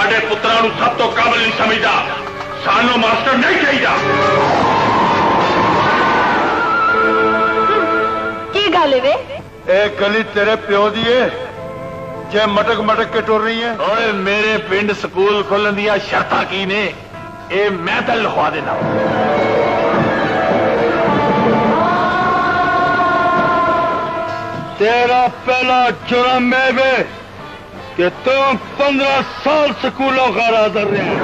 साडे पुत्रां नूं सब तो काबिल नहीं समझदा। सानू मास्टर नहीं चाहिए। की गल वे? ए गली तेरे प्यो दी है जे मटक मटक के टुर रही है। ओए मेरे पिंड स्कूल खोलन दियां शर्तां की ने, ए मैं तो लिखवा देना। तेरा पहला जुर्म है वे कि तुम 15 साल स्कूलों का हाजिर रहे।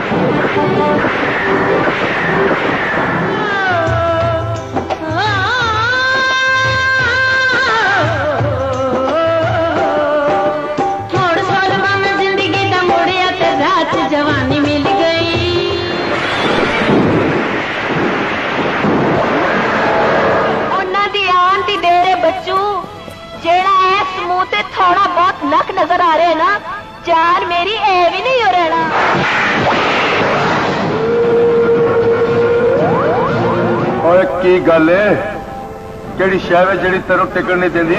थोड़ साल बाद जिंदगी का मुड़िया ते रात जवानी मिल गई। उन्ना दी आन दी डेरे बच्चू जेड़ा इस मुंह ते थोड़ा बहुत नक नजर आ रहे ना, जान मेरी ए भी नहीं हो रहना। और की गल है केड़ी शह है जेड़ी तेनों टिकट नहीं देंदी?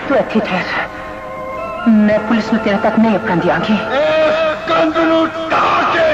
तू इत्थे ठहर, मैं पुलिस में तेरे तक नहीं अपना दियांगी। कंध नूं ढाह के